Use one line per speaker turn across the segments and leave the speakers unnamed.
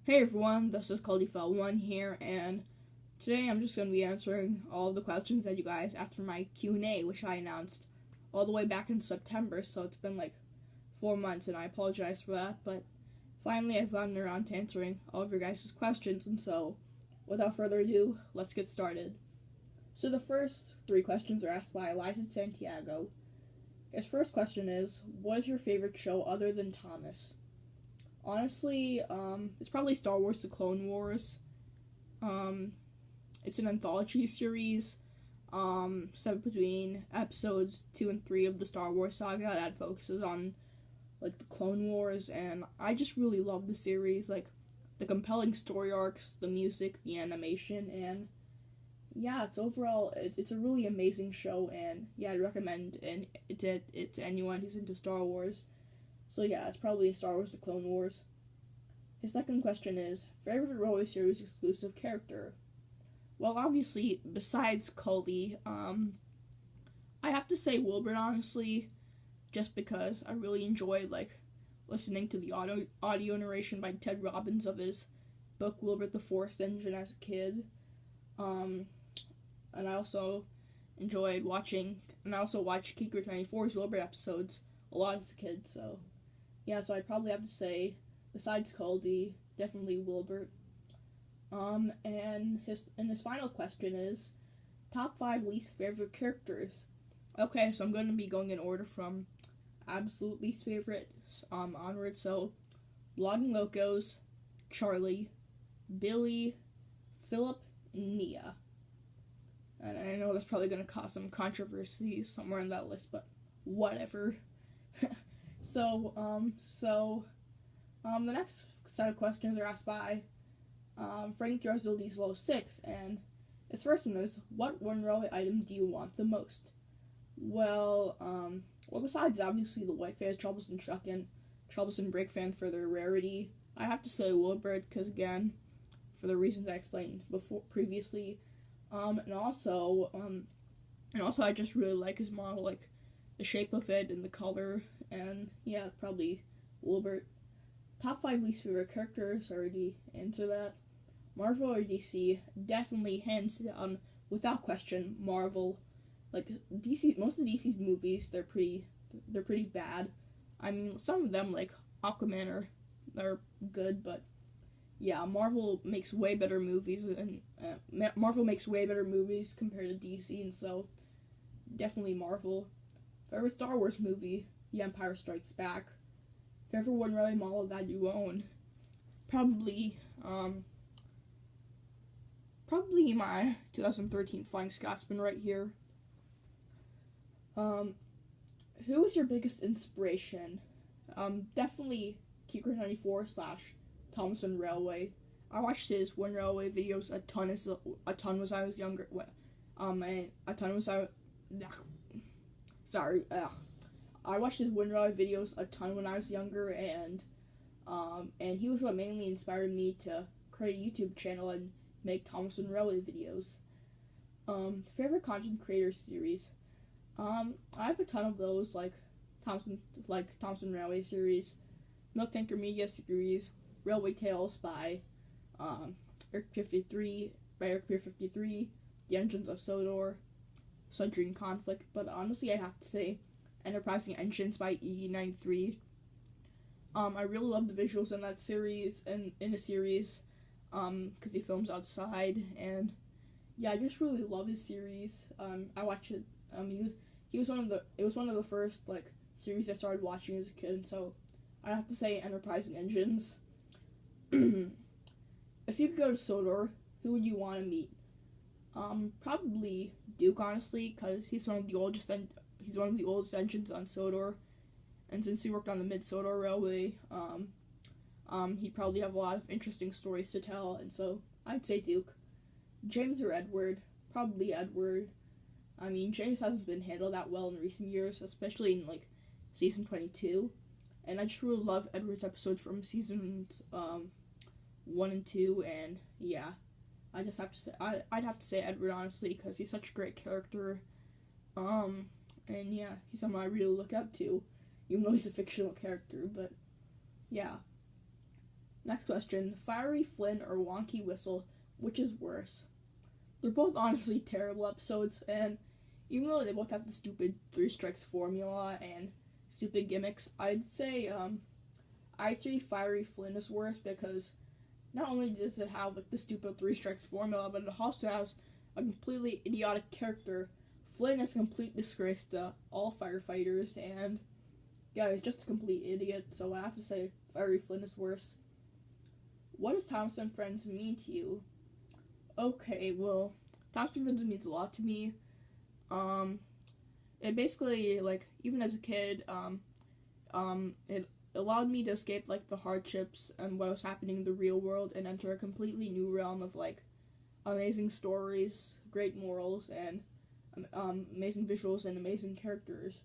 Hey everyone, this is Khalifa1 here, and today I'm just going to be answering all of the questions that you guys asked for my Q&A, which I announced all the way back in September, so it's been like 4 months, and I apologize for that, but finally I've gotten around to answering all of your guys' questions, and so without further ado, let's get started. So the first 3 questions are asked by Eliza Santiago. His first question is, what is your favorite show other than Thomas? Honestly, it's probably Star Wars The Clone Wars. It's an anthology series, set between episodes 2 and 3 of the Star Wars saga that focuses on, like, the Clone Wars, and I just really love the series, like, the compelling story arcs, the music, the animation, and, yeah, it's a really amazing show, and, yeah, I'd recommend it to anyone who's into Star Wars. So yeah, it's probably Star Wars The Clone Wars. His second question is, favorite Railway Series exclusive character? Well, obviously, besides Cully, I have to say Wilbur, honestly, just because I really enjoyed, like, listening to the audio narration by Ted Robbins of his book Wilbur the Force Engine as a kid. And I also watched Keeker 24's Wilbur episodes a lot as a kid, so yeah, so I'd probably have to say, besides Caldy, definitely Wilbert. And his final question is, top 5 least favorite characters. Okay, so I'm going to be going in order from absolute least favorite onward. So, Blogging Locos, Charlie, Billy, Philip, and Nia. And I know that's probably going to cause some controversy somewhere in that list, but whatever. The next set of questions are asked by Frank Yarzil 6, and his first one is, what one railway item do you want the most? Well, besides obviously the White Fans, Troublesome Truck, and Troublesome Brake Fan for their rarity, I have to say Wilbur, because again, for the reasons I explained previously, and also I just really like his model, like the shape of it and the color, and yeah, probably Wilbur. Top 5 least favorite characters, already answered that. Marvel or DC? Definitely, hands down, without question, Marvel. Like, most of DC's movies, they're pretty bad. I mean, some of them, like Aquaman, are good, but yeah, Marvel makes way better movies, and Marvel makes way better movies compared to DC, and so definitely Marvel. Favorite Star Wars movie? The Empire Strikes Back. Favorite one railway model that you own? Probably my 2013 Flying Scotsman right here. Who was your biggest inspiration? Definitely Keeker 94 / Thompson Railway. I watched his One Railway videos a ton was I was younger. And a ton was I. Sorry. I watched his One Railway videos a ton when I was younger, and he was what mainly inspired me to create a YouTube channel and make Thompson Railway videos. Favorite content creator series? I have a ton of those, like Thompson Railway series, Milk Tanker Media series, Railway Tales by Eric Pier 53, The Engines of Sodor, Submarine Conflict, but honestly I have to say Enterprising Engines by E93. I really love the visuals in that series, and in the series, because he films outside, and yeah, I just really love his series. I watched it. It was one of the first, like, series I started watching as a kid, and so I have to say Enterprising Engines. If you could go to Sodor, who would you want to meet? Probably Duke, honestly, because he's one of the oldest engines on Sodor, and since he worked on the Mid-Sodor Railway, he'd probably have a lot of interesting stories to tell, and so I'd say Duke. James or Edward? Probably Edward. I mean, James hasn't been handled that well in recent years, especially in, like, season 22, and I just really love Edward's episodes from seasons 1 and 2, and yeah, I'd have to say Edward, honestly, because he's such a great character, and yeah, he's someone I really look up to, even though he's a fictional character, but yeah. Next question, Fiery Flynn or Wonky Whistle, which is worse? They're both honestly terrible episodes, and even though they both have the stupid Three Strikes formula and stupid gimmicks, I'd say Fiery Flynn is worse because not only does it have like the stupid Three Strikes formula, but it also has a completely idiotic character. Flynn is a complete disgrace to all firefighters, and yeah, he's just a complete idiot, so I have to say Fiery Flynn is worse. What does Thomas and Friends mean to you? Okay, well, Thomas and Friends means a lot to me. It basically, like, even as a kid, it allowed me to escape, like, the hardships and what was happening in the real world and enter a completely new realm of, like, amazing stories, great morals, and amazing visuals and amazing characters.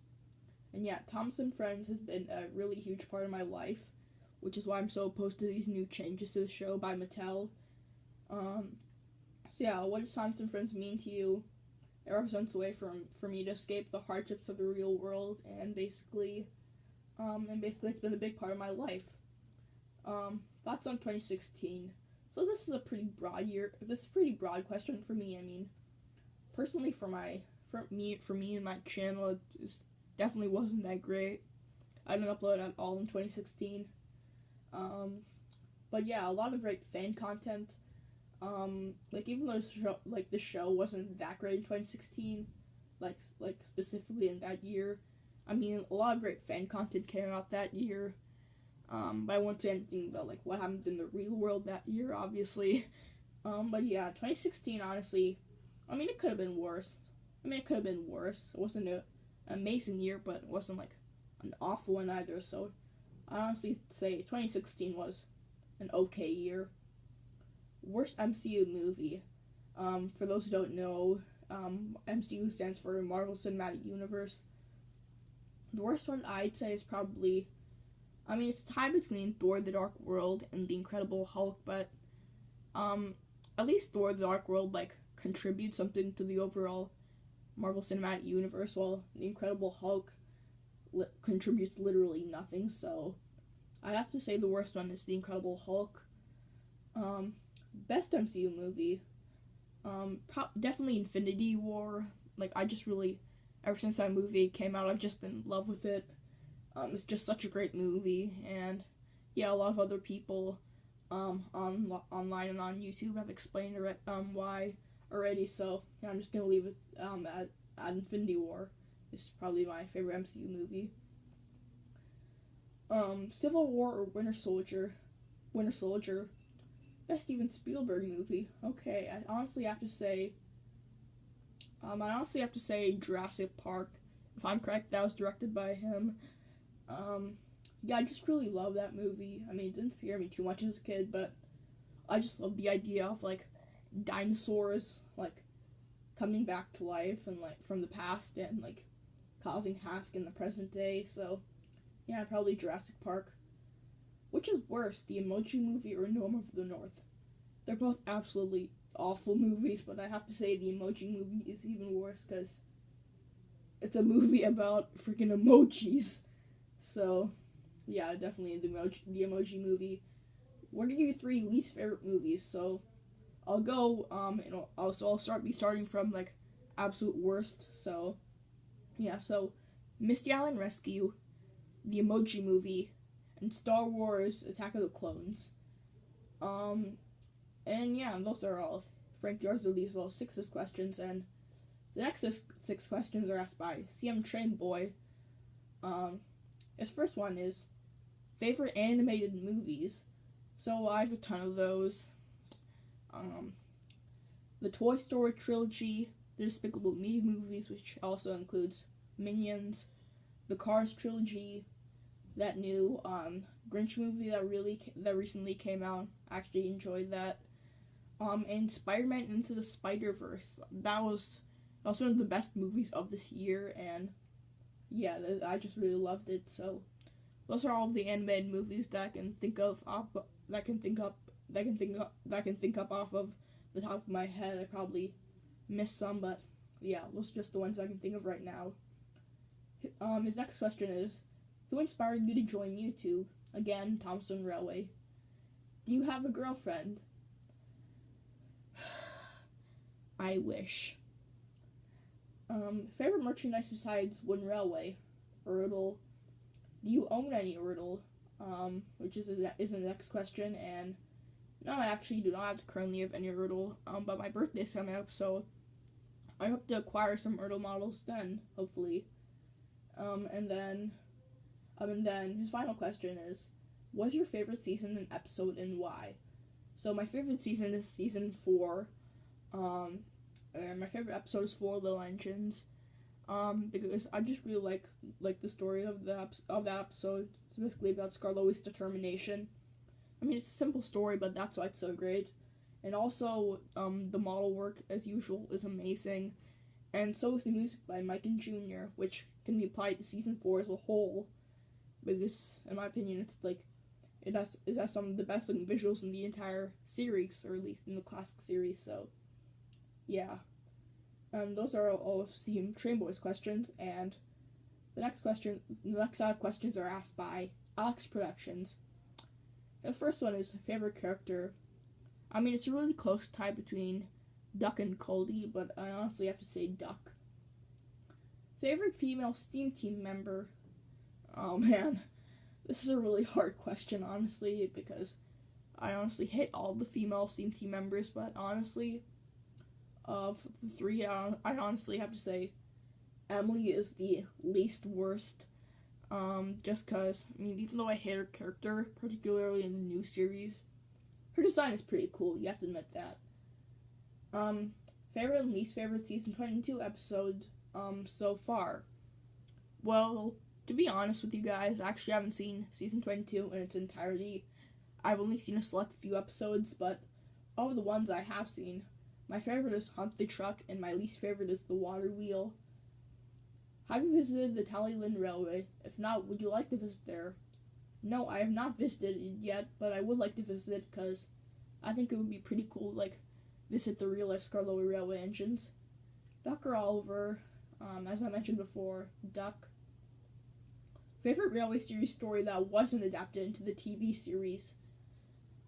And yeah, Thomas and Friends has been a really huge part of my life, which is why I'm so opposed to these new changes to the show by Mattel. So yeah, what does Thomas and Friends mean to you? It represents a way for me to escape the hardships of the real world, and basically it's been a big part of my life. Thoughts on 2016. So this is a pretty broad year. This is a pretty broad question for me. I mean, personally, for me and my channel, it just definitely wasn't that great. I didn't upload at all in 2016. But yeah, a lot of great fan content. Like even though the show wasn't that great in 2016, like specifically in that year, I mean a lot of great fan content came out that year. But I won't say anything about like what happened in the real world that year, obviously. But yeah, 2016 honestly, I mean it could have been worse. It wasn't an amazing year, but it wasn't like an awful one either. So I honestly say 2016 was an okay year. Worst MCU movie. For those who don't know, MCU stands for Marvel Cinematic Universe. The worst one I'd say is probably, I mean, it's tied between Thor: The Dark World and The Incredible Hulk, but at least Thor: The Dark World like contributes something to the overall Marvel Cinematic Universe, while The Incredible Hulk contributes literally nothing. So I have to say the worst one is The Incredible Hulk. Best MCU movie, definitely Infinity War. Like, I just really, ever since that movie came out, I've just been in love with it. It's just such a great movie, and yeah, a lot of other people, online and on YouTube have explained why already. So yeah, I'm just gonna leave it at Infinity War. It's probably my favorite MCU movie. Civil War or Winter Soldier? Winter Soldier. Best Steven Spielberg movie. Okay, I honestly have to say Jurassic Park. If I'm correct, that was directed by him. Yeah, I just really love that movie. I mean, it didn't scare me too much as a kid, but I just love the idea of, like, dinosaurs, like, coming back to life and, like, from the past and, like, causing havoc in the present day. So, yeah, probably Jurassic Park. Which is worse, the Emoji Movie or Norm of the North? They're both absolutely awful movies, but I have to say the Emoji Movie is even worse because it's a movie about freaking emojis. So, yeah, definitely the Emoji Movie. What are your 3 least favorite movies? So, I'll go, I'll starting from, like, absolute worst. So, yeah, so, Misty Island Rescue, the Emoji Movie, and Star Wars Attack of the Clones. And yeah, those are all Frank Yarzo these little 6 questions, and the next 6 questions are asked by CM Train Boy. His first one is favorite animated movies. So I have a ton of those. The Toy Story trilogy, the Despicable Me movies, which also includes Minions, the Cars trilogy, that new Grinch movie that recently came out. I actually enjoyed that. And Spider-Man Into the Spider-Verse. That was one of the best movies of this year, and yeah, I just really loved it. So those are all the animated movies that I can think of off of the top of my head. I probably missed some, but yeah, those are just the ones I can think of right now. His next question is, who inspired you to join YouTube? Again, Thompson Railway. Do you have a girlfriend? I wish. Favorite merchandise besides Wooden Railway? Erdl. Do you own any Erdl? Which is the next question, and no, I actually do not currently have any Erdl, but my birthday's coming up, so I hope to acquire some Erdl models then, hopefully. And then his final question is, what's your favorite season and episode and why? So my favorite season is season 4, and my favorite episode is 4 Little Engines, because I just really like the story of that episode. It's basically about Skarloey's determination. I mean, it's a simple story, but that's why it's so great. And also, the model work, as usual, is amazing. And so is the music by Mike and Jr., which can be applied to season 4 as a whole. Because, in my opinion, it's like, it has some of the best looking visuals in the entire series, or at least in the classic series, so, yeah. And those are all of Team Train Boys questions, and the next 5 questions are asked by Alex Productions. The first one is favorite character. I mean, it's a really close tie between Duck and Goldie, but I honestly have to say Duck. Favorite female Steam Team member? Oh man, this is a really hard question, honestly, because I honestly hate all the female Steam Team members, but honestly, of the 3, I honestly have to say Emily is the least worst. Just cause, I mean, even though I hate her character, particularly in the new series, her design is pretty cool, you have to admit that. Favorite and least favorite season 22 episode, so far. Well, to be honest with you guys, I actually haven't seen season 22 in its entirety. I've only seen a select few episodes, but of the ones I have seen, my favorite is Hunt the Truck, and my least favorite is The Water Wheel. Have you visited the Tallyland Railway? If not, would you like to visit there? No, I have not visited it yet, but I would like to visit it because I think it would be pretty cool to, visit the real-life Skarloey Railway engines. Dr. Oliver, as I mentioned before, Duck. Favorite Railway series story that wasn't adapted into the TV series?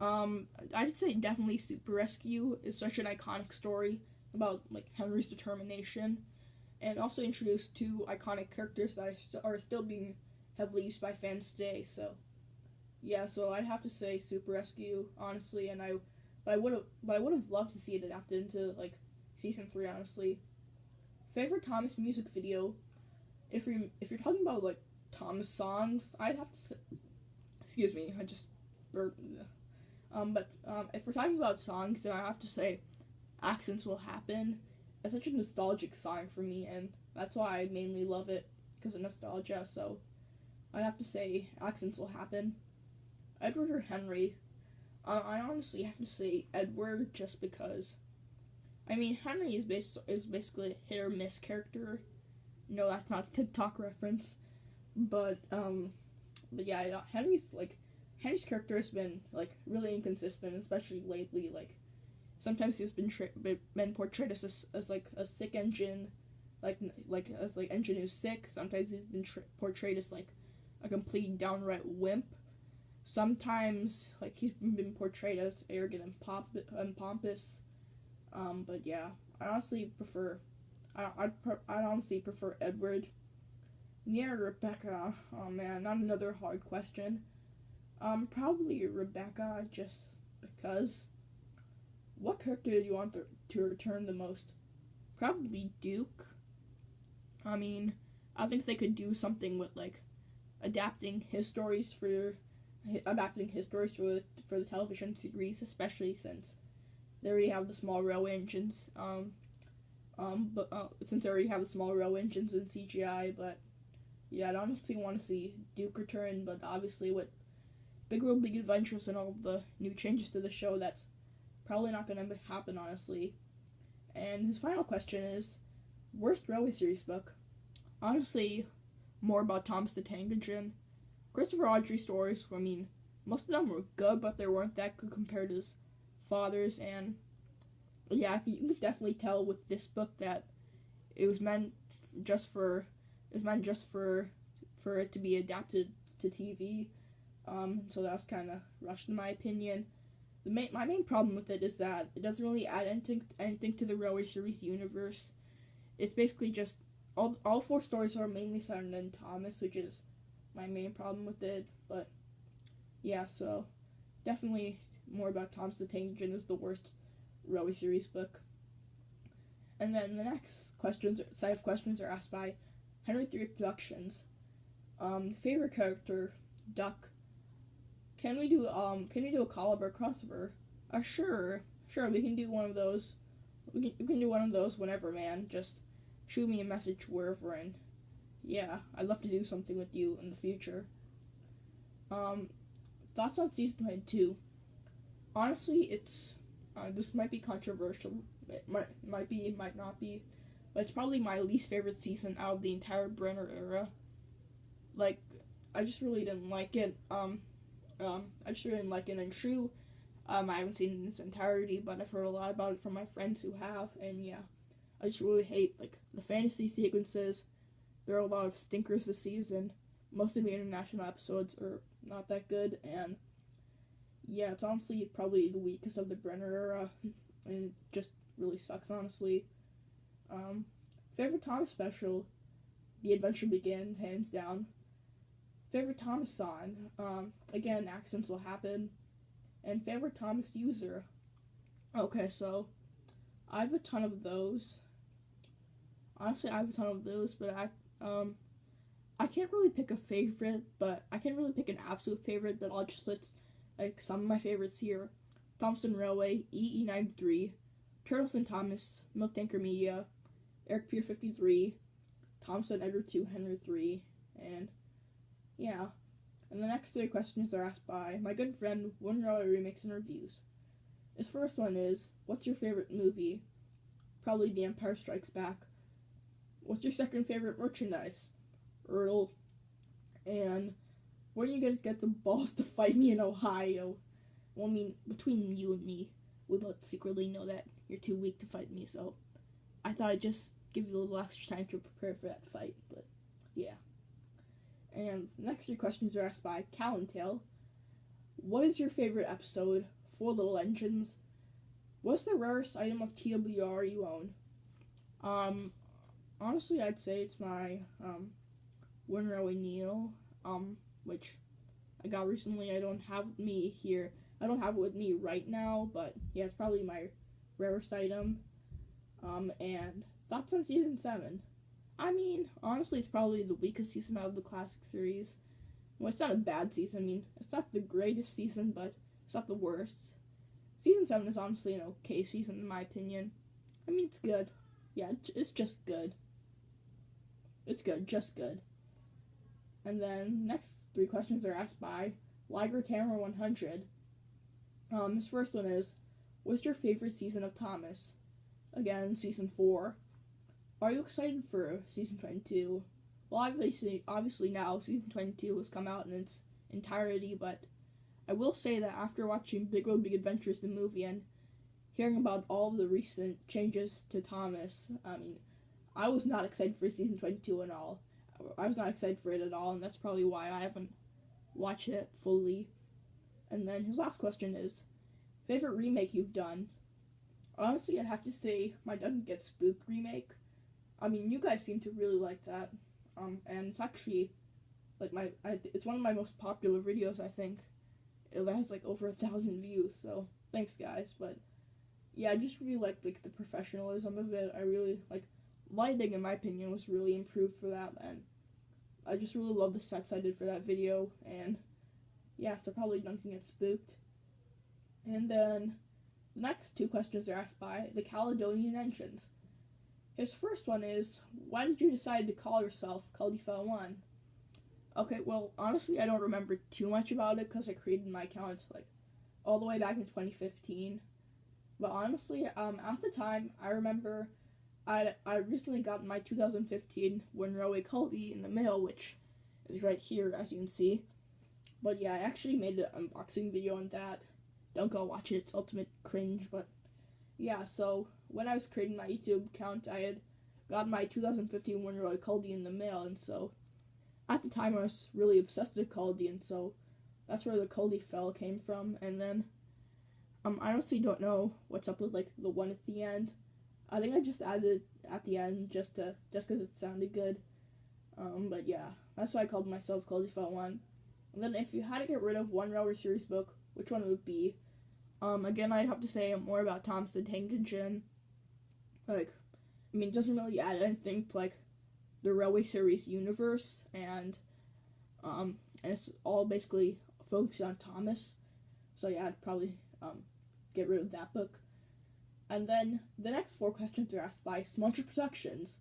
I'd say definitely Super Rescue is such an iconic story about, Henry's determination, and also introduced 2 iconic characters that are still being heavily used by fans today, so yeah, so I'd have to say Super Rescue, honestly, and I would have loved to see it adapted into, season 3, honestly. Favorite Thomas music video? If you're talking about, Thomas songs, I'd have to say, excuse me, I just burped. But if we're talking about songs, then I have to say Accents Will Happen. It's such a nostalgic song for me, and that's why I mainly love it, because of nostalgia, so I have to say Accents Will Happen. Edward or Henry? I honestly have to say Edward, just because, I mean, Henry is basically a hit or miss character. No, that's not a TikTok reference, but yeah, Henry's character has been, really inconsistent, especially lately, sometimes he's been portrayed as a sick engine, as engine who's sick. Sometimes he's been portrayed as, a complete downright wimp. Sometimes, he's been portrayed as arrogant and pompous. But yeah, I honestly prefer Edward. Yeah, Rebecca. Oh man, not another hard question. Probably Rebecca, just because. What character do you want to return the most? Probably Duke. I mean, I think they could do something with, adapting his stories for the television series, especially since they already have the small railway engines. Since they already have the small railway engines in CGI, but yeah, I honestly want to see Duke return, but obviously with Big World Big Adventures and all of the new changes to the show, that's probably not going to happen, honestly. And his final question is, worst railway series book? Honestly, more about Thomas the Tank Engine. Christopher Audrey stories, I mean, most of them were good, but they weren't that good compared to his father's, and yeah, you can definitely tell with this book that it was meant just for it to be adapted to TV, so that was kind of rushed in my opinion. My main problem with it is that it doesn't really add anything to the Railway Series universe. It's basically just all four stories are mainly centered in Thomas, which is my main problem with it. But yeah, so definitely more about Thomas the Tank Engine is the worst Railway Series book. And then the next set of questions are asked by Henry 3 Productions. Favorite character, Duck. Can we do a Caliber crossover? Sure, we can do one of those. We can do one of those whenever, man. Just shoot me a message wherever, and yeah, I'd love to do something with you in the future. Thoughts on season 22? Honestly, it's this might be controversial. It might be, it might not be, but it's probably my least favorite season out of the entire Brenner era. Like, I just really didn't like it. I just really didn't like it. And true, I haven't seen it in its entirety, but I've heard a lot about it from my friends who have, and yeah, I just really hate, like, the fantasy sequences. There are a lot of stinkers this season. Most of the international episodes are not that good, and yeah, it's honestly probably the weakest of the Brenner era, and it just really sucks, honestly. Favorite Thomas special, The Adventure Begins, hands down. Favorite Thomas song, again, accents will happen. And favorite Thomas user. Okay, so I have a ton of those. Honestly, I have a ton of those, but I can't really pick a favorite, but I can't really pick an absolute favorite, but I'll just list like some of my favorites here. Thompson Railway, EE93, Turtles and Thomas, Milk Tanker Media, Eric Pier 53, Thompson Edward 2, Henry 3, and yeah. And the next three questions are asked by my good friend One Railway Remakes and Reviews. His first one is, what's your favorite movie? Probably The Empire Strikes Back. What's your second favorite merchandise? Earl. And where are you gonna get the balls to fight me in Ohio? Well, I mean, between you and me, we both secretly know that you're too weak to fight me, so I thought I'd just give you a little extra time to prepare for that fight, but yeah. And the next three questions are asked by Callantail. What is your favorite episode? Four Little Engines. What's the rarest item of TWR you own? Honestly, I'd say it's my, One Railway Neil, which I got recently. I don't have it with me right now, but yeah, it's probably my rarest item. And thoughts on season 7? I mean, honestly, it's probably the weakest season out of the classic series. Well, it's not a bad season. I mean, it's not the greatest season, but it's not the worst. Season 7 is honestly an okay season, in my opinion. I mean, it's good. Yeah, it's just good. It's good, just good. And then, next three questions are asked by Liger Tamara 100. His first one is, what's your favorite season of Thomas? Again, season 4. Are you excited for season 22? Well, obviously now season 22 has come out in its entirety, but I will say that after watching Big World Big Adventures the movie and hearing about all of the recent changes to Thomas, I mean, I was not excited for season 22 at all. I was not excited for it at all, and that's probably why I haven't watched it fully. And then his last question is, favorite remake you've done? Honestly, I'd have to say my Duncan Gets Spooked remake. I mean, you guys seem to really like that, and it's actually, like, it's one of my most popular videos, I think. It has, like, over 1,000 views, so thanks, guys. But yeah, I just really like, the professionalism of it. I really, lighting, in my opinion, was really improved for that, and I just really love the sets I did for that video, and yeah, so probably Duncan Gets Spooked. And then the next two questions are asked by the Caledonian Engines. His first one is, why did you decide to call yourself Caldifa 1? Okay, well, honestly, I don't remember too much about it because I created my account, all the way back in 2015. But honestly, at the time, I remember I recently got my 2015 One Railway Caldi in the mail, which is right here, as you can see. But yeah, I actually made an unboxing video on that. Don't go watch it, it's ultimate cringe, but yeah, so when I was creating my YouTube account, I had got my 2015 One Railway Caldi in the mail, and so at the time I was really obsessed with Caldi, and so that's where the Caldi Fell came from. And then I honestly don't know what's up with like the one at the end. I think I just added it at the end just because it sounded good. But yeah, that's why I called myself Coldie 1. And then if you had to get rid of one railway series book, which one would it be? Again, I'd have to say more about Thomas the Tank Engine. Like, I mean, it doesn't really add anything to like the railway series universe, and it's all basically focused on Thomas. So yeah, I'd probably get rid of that book. And then the next 4 questions are asked by Smunchy Productions.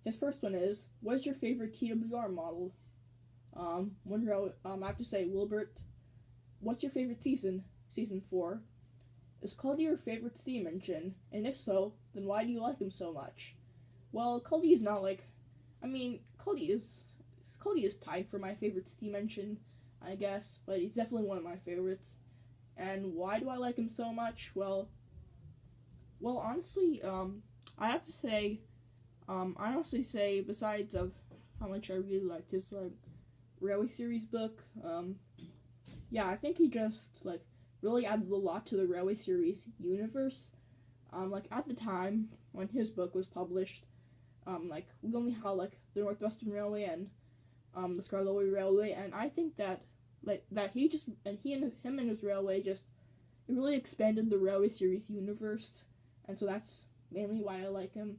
His first one is, what is your favorite TWR model? I have to say, Wilbert, what's your favorite season? Season 4. Is Culdee your favorite steam engine? And if so, then why do you like him so much? Well, Culdee is not like, I mean, Culdee is tied for my favorite steam engine, I guess, but he's definitely one of my favorites. And why do I like him so much? Well, honestly, I have to say, I honestly say, besides of how much I really liked his like railway series book, yeah, I think he just like really added a lot to the railway series universe. Like at the time when his book was published, like we only had like the Northwestern Railway and the Skarloey Railway, and I think that he and his railway just it really expanded the railway series universe, and so that's mainly why I like him.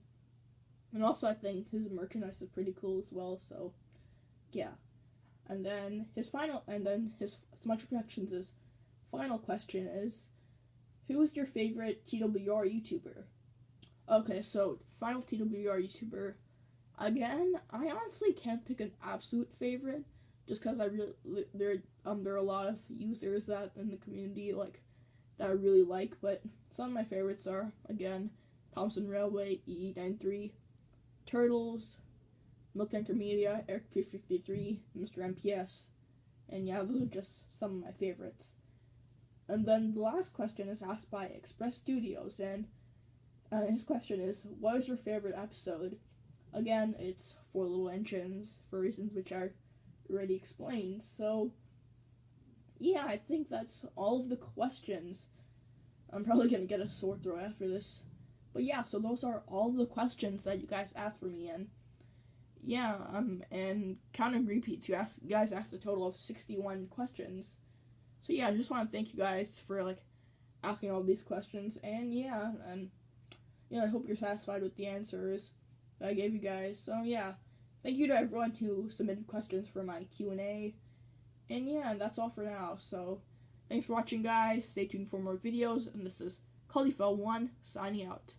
And also I think his merchandise is pretty cool as well, so yeah. And then his Smunchy Productions' final question is, who is your favorite TWR YouTuber? Okay, so final TWR YouTuber. Again, I honestly can't pick an absolute favorite, just because there are a lot of users that in the community like that I really like, but some of my favorites are again Thompson Railway, EE93, Turtles, Milk Tanker Media, Eric P53, Mr. MPS, and yeah, those are just some of my favorites. And then the last question is asked by Express Studios, and his question is, what is your favorite episode? Again, it's 4 Little Engines, for reasons which I already explained. So, yeah, I think that's all of the questions. I'm probably going to get a sore throat after this. But yeah, so those are all the questions that you guys asked for me, and yeah, and counting repeats, you guys asked a total of 61 questions. So yeah, I just want to thank you guys for like asking all these questions, and yeah, and I hope you're satisfied with the answers that I gave you guys. So yeah, thank you to everyone who submitted questions for my Q&A, and yeah, that's all for now. So thanks for watching, guys. Stay tuned for more videos, and this is Coldie 1 signing out.